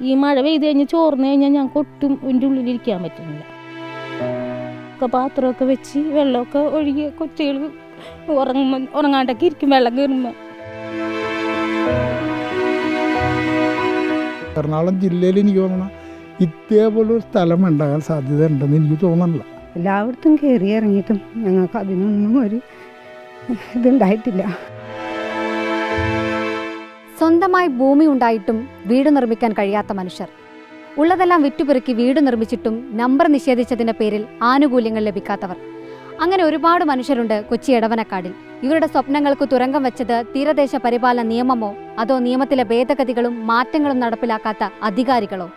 ഈ മഴ പെയ്ത് കഴിഞ്ഞ് ചോർന്ന് കഴിഞ്ഞാൽ ഞങ്ങൾക്ക് ഒട്ടും ഇതിൻ്റെ ഉള്ളിലിരിക്കാൻ പറ്റുന്നില്ല. ഒക്കെ പാത്രമൊക്കെ വെച്ച് വെള്ളമൊക്കെ ഒഴുകി കൊച്ചുകൾ ഉറങ്ങാണ്ടൊക്കെ ഇരിക്കും വെള്ളം കയറുമ്പോൾ. എറണാകുളം ജില്ലയിൽ എനിക്ക് തോന്നണം ഇതേപോലൊരു സ്ഥലം ഉണ്ടാകാൻ സാധ്യത ഉണ്ടെന്ന് എനിക്ക് തോന്നുന്നില്ല. എല്ലായിടത്തും കയറി ഇറങ്ങിയിട്ടും ഞങ്ങൾക്ക് അതിനൊന്നും ഒരു ഇതുണ്ടായിട്ടില്ല. സ്വന്തമായി ഭൂമി ഉണ്ടായിട്ടും വീട് നിർമ്മിക്കാൻ കഴിയാത്ത മനുഷ്യർ, ഉള്ളതെല്ലാം വിറ്റുപെറുക്കി വീട് നിർമ്മിച്ചിട്ടും നമ്പർ നിഷേധിച്ചതിന്റെ പേരിൽ ആനുകൂല്യങ്ങൾ ലഭിക്കാത്തവർ, അങ്ങനെ ഒരുപാട് മനുഷ്യരുണ്ട് കൊച്ചി എടവനക്കാടിൽ. ഇവരുടെ സ്വപ്നങ്ങൾക്ക് തുരങ്കം വെച്ചത് തീരദേശ പരിപാലന നിയമമോ അതോ നിയമത്തിലെ ഭേദഗതികളും മാറ്റങ്ങളും നടപ്പിലാക്കാത്ത അധികാരികളോ?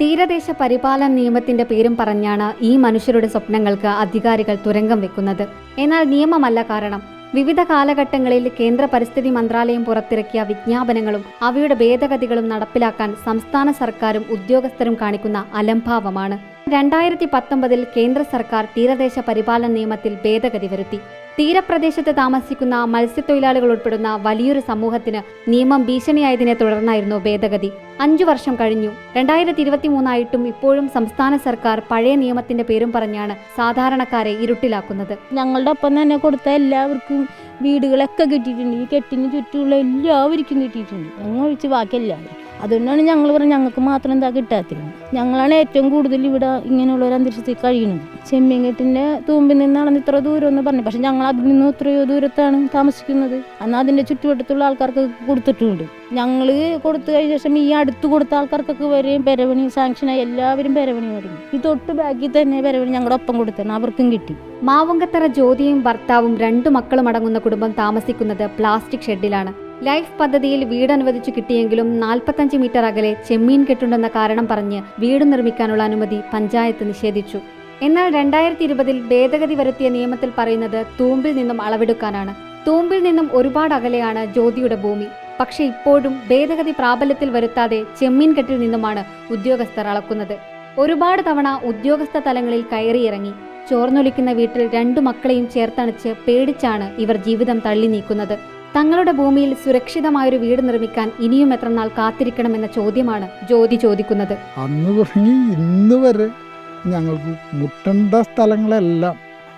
തീരദേശ പരിപാലന നിയമത്തിന്റെ പേരും പറഞ്ഞാണ് ഈ മനുഷ്യരുടെ സ്വപ്നങ്ങൾക്ക് അധികാരികൾ തുരങ്കം വെക്കുന്നത്. എന്നാൽ നിയമമല്ല കാരണം. വിവിധ കാലഘട്ടങ്ങളിൽ കേന്ദ്ര പരിസ്ഥിതി മന്ത്രാലയം പുറത്തിറക്കിയ വിജ്ഞാപനങ്ങളും അവയുടെ ഭേദഗതികളും നടപ്പിലാക്കാൻ സംസ്ഥാന സർക്കാരും ഉദ്യോഗസ്ഥരും കാണിക്കുന്ന അലംഭാവമാണ്. 2019 കേന്ദ്ര സർക്കാർ തീരദേശ പരിപാലന നിയമത്തിൽ ഭേദഗതി വരുത്തി. തീരപ്രദേശത്ത് താമസിക്കുന്ന മത്സ്യത്തൊഴിലാളികൾ ഉൾപ്പെടുന്ന വലിയൊരു സമൂഹത്തിന് നിയമം ഭീഷണിയായതിനെ തുടർന്നായിരുന്നു ഭേദഗതി. 5 വർഷം കഴിഞ്ഞു. 2023 ആയിട്ടും ഇപ്പോഴും സംസ്ഥാന സർക്കാർ പഴയ നിയമത്തിന്റെ പേരും പറഞ്ഞാണ് സാധാരണക്കാരെ ഇരുട്ടിലാക്കുന്നത്. ഞങ്ങളുടെ ഒപ്പം തന്നെ കൊടുത്ത എല്ലാവർക്കും വീടുകളൊക്കെ കിട്ടിയിട്ടുണ്ട്. ഈ കെട്ടിന് ചുറ്റുമുള്ള എല്ലാവർക്കും കിട്ടിയിട്ടുണ്ട്, ഞങ്ങൾ ഒഴിച്ച് ബാക്കി എല്ലാവരും. അതുകൊണ്ടാണ് ഞങ്ങൾ പറഞ്ഞത് ഞങ്ങൾക്ക് മാത്രം എന്താ കിട്ടാത്തില്ല. ഞങ്ങളാണ് ഏറ്റവും കൂടുതൽ ഇവിടെ ഇങ്ങനെയുള്ള ഒരു അന്തരീക്ഷത്തിൽ കഴിയുന്നത്. ചെമ്മീൻകെട്ടിൻ്റെ തൂമ്പിൽ നിന്നാണ് ഇത്ര ദൂരം എന്ന് പറഞ്ഞു. പക്ഷെ ഞങ്ങൾ അതിൽ നിന്നും എത്രയോ ദൂരത്താണ് താമസിക്കുന്നത്. എന്നാൽ അതിൻ്റെ ചുറ്റുവട്ടത്തുള്ള ആൾക്കാർക്ക് കൊടുത്തിട്ടുമുണ്ട്. ഞങ്ങൾ കൊടുത്തു കഴിഞ്ഞ ശേഷം ഈ അടുത്ത് കൊടുത്ത ആൾക്കാർക്കൊക്കെ വരെയും പെരവണി സാങ്ഷനായി എല്ലാവരും പെരവണി തുടങ്ങി. ഈ തൊട്ട് ബാക്കിൽ തന്നെ പെരവണി ഞങ്ങളുടെ ഒപ്പം കൊടുത്തതാണ്, അവർക്കും കിട്ടി. മാവുങ്കത്തറ ജ്യോതിയും ഭർത്താവും 2 മക്കളും അടങ്ങുന്ന കുടുംബം താമസിക്കുന്നത് പ്ലാസ്റ്റിക് ഷെഡിലാണ്. ലൈഫ് പദ്ധതിയിൽ വീട് അനുവദിച്ചു കിട്ടിയെങ്കിലും 45 മീറ്റർ അകലെ ചെമ്മീൻ കെട്ടുണ്ടെന്ന കാരണം പറഞ്ഞ് വീട് നിർമ്മിക്കാനുള്ള അനുമതി പഞ്ചായത്ത് നിഷേധിച്ചു. എന്നാൽ 2020 ഭേദഗതി വരുത്തിയ നിയമത്തിൽ പറയുന്നത് തൂമ്പിൽ നിന്നും അളവെടുക്കാനാണ്. തൂമ്പിൽ നിന്നും ഒരുപാട് അകലെയാണ് ജ്യോതിയുടെ ഭൂമി. പക്ഷെ ഇപ്പോഴും ഭേദഗതി പ്രാബല്യത്തിൽ വരുത്താതെ ചെമ്മീൻ കെട്ടിൽ നിന്നുമാണ് ഉദ്യോഗസ്ഥർ അളക്കുന്നത്. ഒരുപാട് തവണ ഉദ്യോഗസ്ഥ തലങ്ങളിൽ കയറിയിറങ്ങി. ചോർന്നൊലിക്കുന്ന വീട്ടിൽ 2 മക്കളെയും ചേർത്തണച്ച് പേടിച്ചാണ് ഇവർ ജീവിതം തള്ളി നീക്കുന്നത്. തങ്ങളുടെ ഭൂമിയിൽ സുരക്ഷിതമായൊരു വീട് നിർമ്മിക്കാൻ ഇനിയും എത്ര നാൾ കാത്തിരിക്കണമെന്ന ചോദ്യമാണ് ജ്യോതി ചോദിക്കുന്നത്. അന്ന് തുടങ്ങി ഇന്ന് വരെ ഞങ്ങൾക്ക് മുട്ടേണ്ട സ്ഥലങ്ങളെല്ലാം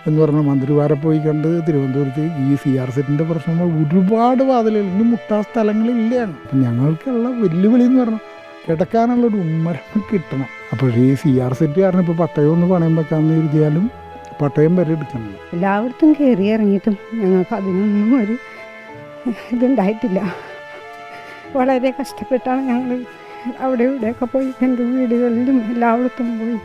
എന്ന് പറഞ്ഞാൽ മന്ത്രിമാരെ പോയി കണ്ട് തിരുവനന്തപുരത്ത് ഈ CR-സെറ്റിൻ്റെ പ്രശ്നങ്ങൾ ഒരുപാട് വാതിലുകൾ ഇനി മുട്ടാ സ്ഥലങ്ങളില്ലാണ്. അപ്പം ഞങ്ങൾക്കുള്ള വെല്ലുവിളി എന്ന് പറഞ്ഞാൽ കിടക്കാനുള്ളൊരു ഉമ്മരം കിട്ടണം. അപ്പോൾ ഈ CR-സെറ്റ് കാരണം ഇപ്പോൾ പട്ടയം ഒന്ന് പണയം വെക്കാമെന്ന് എഴുതിയാലും പട്ടയം വരെ എടുക്കണം. എല്ലായിടത്തും കയറി ഇറങ്ങിയിട്ടും ഞങ്ങൾക്ക് അതിനൊന്നും ഒരു ഇതുണ്ടായിട്ടില്ല. വളരെ കഷ്ടപ്പെട്ടാണ് ഞങ്ങൾ അവിടെ ഇവിടെയൊക്കെ പോയി എൻ്റെ വീടുകളിലും എല്ലായിടത്തും പോയി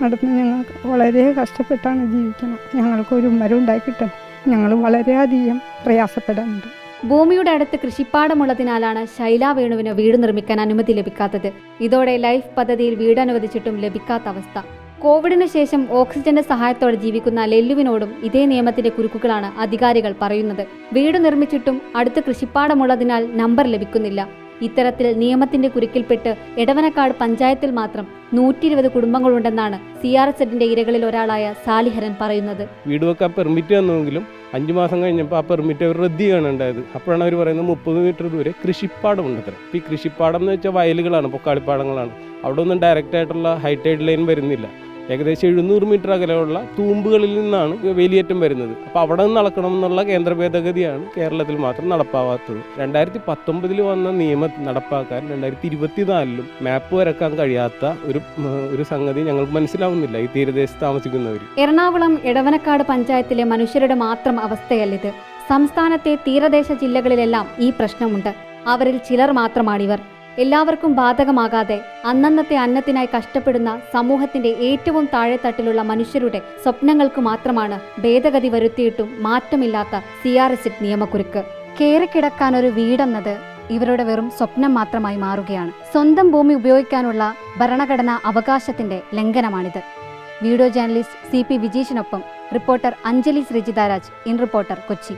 നടന്ന് ഞങ്ങൾക്ക് വളരെ കഷ്ടപ്പെട്ടാണ് ജീവിക്കണം. ഞങ്ങൾക്കൊരു മരം ഉണ്ടായി കിട്ടാൻ ഞങ്ങൾ വളരെയധികം പ്രയാസപ്പെടാറുണ്ട്. ഭൂമിയുടെ അടുത്ത് കൃഷിപ്പാടമുള്ളതിനാലാണ് ശൈല വേണുവിന് വീട് നിർമ്മിക്കാൻ അനുമതി ലഭിക്കാത്തത്. ഇതോടെ ലൈഫ് പദ്ധതിയിൽ വീട് അനുവദിച്ചിട്ടും ലഭിക്കാത്ത അവസ്ഥ. കോവിഡിന് ശേഷം ഓക്സിജന്റെ സഹായത്തോടെ ജീവിക്കുന്ന ലെല്ലുവിനോടും ഇതേ നിയമത്തിന്റെ കുരുക്കുകളാണ് അധികാരികൾ പറയുന്നത്. വീട് നിർമ്മിച്ചിട്ടും അടുത്ത് കൃഷിപ്പാടമുള്ളതിനാൽ നമ്പർ ലഭിക്കുന്നില്ല. ഇത്തരത്തിൽ നിയമത്തിന്റെ കുരുക്കിൽപ്പെട്ട് എടവനക്കാട് പഞ്ചായത്തിൽ മാത്രം 120 കുടുംബങ്ങളുണ്ടെന്നാണ് CR-സെറ്റിന്റെ ഇരകളിൽ ഒരാളായ സാലിഹരൻ പറയുന്നത്. വീട് വെക്കാൻ പെർമിറ്റ് വന്നെങ്കിലും 5 മാസം കഴിഞ്ഞപ്പോൾ ആ പെർമിറ്റ് അവർ റദ്ദ് ചെയ്യാണ് ഉണ്ടായത്. അപ്പോഴാണ് അവർ പറയുന്നത് 30 മീറ്റർ ദൂരെ കൃഷിപ്പാടം ഉണ്ട്. ഈ കൃഷിപ്പാടം എന്ന് വെച്ചാൽ വയലുകളാണ്, പൊക്കാളിപ്പാടങ്ങളാണ്. അവിടെ ഒന്നും ഡയറക്റ്റ് ആയിട്ടുള്ള ഹൈറ്റൈഡ് ലൈൻ വരുന്നില്ല. ഏകദേശം 700 മീറ്റർ അകലെയുള്ള തൂമ്പുകളിൽ നിന്നാണ് വേലിയേറ്റം വരുന്നത്. അപ്പോൾ അവിടെ നിന്ന് അളക്കണം എന്നുള്ള കേന്ദ്ര ഭേദഗതിയാണ് കേരളത്തിൽ മാത്രം നടപ്പാവാത്തത്. 2019 വന്ന നിയമം നടപ്പാക്കാൻ 2024 മാപ്പ് വരക്കാൻ കഴിയാത്ത ഒരു സംഗതി ഞങ്ങൾക്ക് മനസ്സിലാവുന്നില്ല ഈ തീരദേശത്ത് താമസിക്കുന്നവർ. എറണാകുളം എടവനക്കാട് പഞ്ചായത്തിലെ മനുഷ്യരുടെ മാത്രം അവസ്ഥയല്ലിത്. സംസ്ഥാനത്തെ തീരദേശ ജില്ലകളിലെല്ലാം ഈ പ്രശ്നമുണ്ട്. അവരിൽ ചിലർ മാത്രമാണിവർ. എല്ലാവർക്കും ബാധകമാകാതെ അന്നന്നത്തെ അന്നത്തിനായി കഷ്ടപ്പെടുന്ന സമൂഹത്തിന്റെ ഏറ്റവും താഴെത്തട്ടിലുള്ള മനുഷ്യരുടെ സ്വപ്നങ്ങൾക്ക് മാത്രമാണ് ഭേദഗതി വരുത്തിയിട്ടും മാറ്റമില്ലാത്ത CR-സെറ്റ് നിയമക്കുരുക്ക്. കേറിക്കിടക്കാനൊരു വീടെന്നത് ഇവരുടെ വെറും സ്വപ്നം മാത്രമായി മാറുകയാണ്. സ്വന്തം ഭൂമി ഉപയോഗിക്കാനുള്ള ഭരണഘടനാ അവകാശത്തിന്റെ ലംഘനമാണിത്. വീഡിയോ ജേർണലിസ്റ്റ് CP വിജീഷിനൊപ്പം reporter Anjali Sreejitharaj, in reporter, Kochi.